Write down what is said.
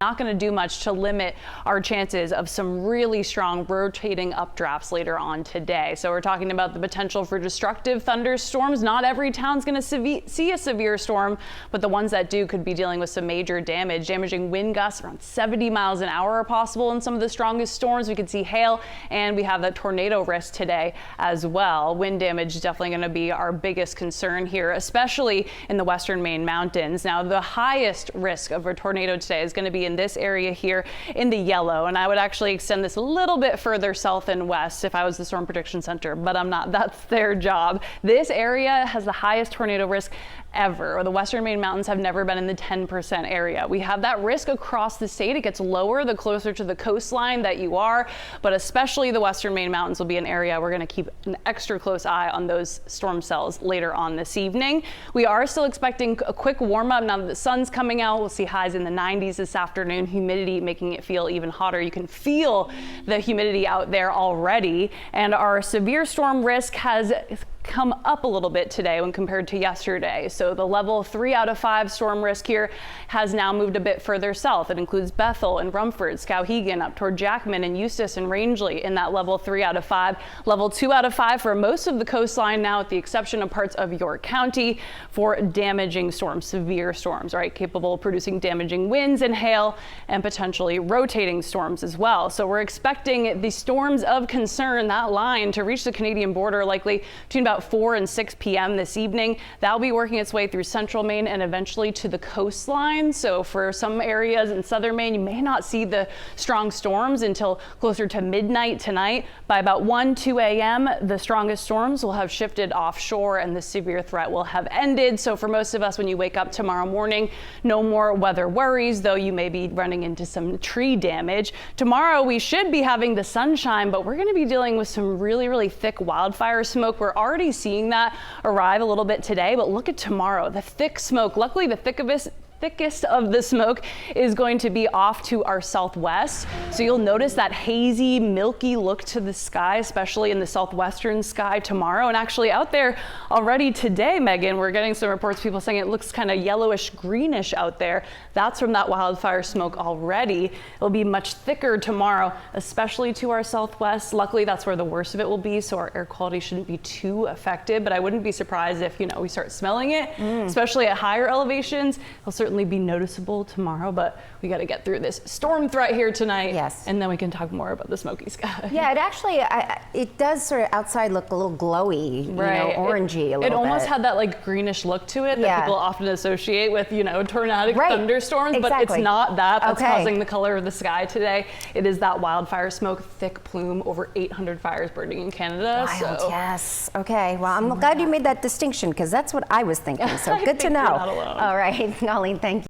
not going to do much to limit our chances of some really strong rotating updrafts later on today. So we're talking about the potential for destructive thunderstorms. Not every town's going to see a severe storm, but the ones that do could be dealing with some major damage. Damaging wind gusts around 70 miles an hour are possible in some of the strongest storms. We could see hail, and we have that tornado risk today as well. Wind damage is definitely going to be our biggest concern here, especially in the western Maine mountains. Now, the highest risk of a tornado today is going to be in this area here in the yellow, and I would actually extend this a little bit further south and west if I was the Storm Prediction Center, but I'm not. That's their job. This area has the highest tornado risk ever. The western Maine mountains have never been in the 10% area. We have that risk across the state. It gets lower the closer to the coastline that you are, but especially the western Maine mountains will be an area we're going to keep an extra close eye on those storm cells later on this evening. We are still expecting a quick warm up now that the sun's coming out. We'll see highs in the 90s this afternoon, humidity making it feel even hotter. You can feel the humidity out there already, and our severe storm risk has come up a little bit today when compared to yesterday. So the level 3 out of 5 storm risk here has now moved a bit further south. It includes Bethel and Rumford, Skowhegan, up toward Jackman and Eustis and Rangeley in that level 3 out of 5. Level 2 out of 5 for most of the coastline now, with the exception of parts of York County, for damaging storms, severe storms, right? Capable of producing damaging winds and hail and potentially rotating storms as well. So we're expecting the storms of concern, that line, to reach the Canadian border likely between about 4 and 6 p.m. this evening. That'll be working its way through central Maine and eventually to the coastline. So for some areas in southern Maine, you may not see the strong storms until closer to midnight tonight. By about 1, 2 a.m., the strongest storms will have shifted offshore and the severe threat will have ended. So for most of us, when you wake up tomorrow morning, no more weather worries, though you may be running into some tree damage. Tomorrow, we should be having the sunshine, but we're going to be dealing with some really, really thick wildfire smoke. We're already seeing that arrive a little bit today, but look at tomorrow, the thick smoke. Luckily, the thickest of the smoke is going to be off to our southwest. So you'll notice that hazy, milky look to the sky, especially in the southwestern sky tomorrow. And actually out there already today, Megan, we're getting some reports, people saying it looks kind of yellowish, greenish out there. That's from that wildfire smoke already. It'll be much thicker tomorrow, especially to our southwest. Luckily, that's where the worst of it will be, so our air quality shouldn't be too affected. But I wouldn't be surprised if, we start smelling it, especially at higher elevations. It'll certainly be noticeable tomorrow, but we got to get through this storm threat here tonight. Yes. And then we can talk more about the smoky sky. Yeah, it actually, it does sort of outside look a little glowy, right. Orangey a little bit. It almost had that like greenish look to it that people often associate with, tornadic thunderstorms, but it's not that. That's causing the color of the sky today. It is that wildfire smoke, thick plume, over 800 fires burning in Canada. Wild, yes. Okay, well, I'm glad you made that distinction because that's what I was thinking. So good to know. You're not alone. All right, Colleen, thank you.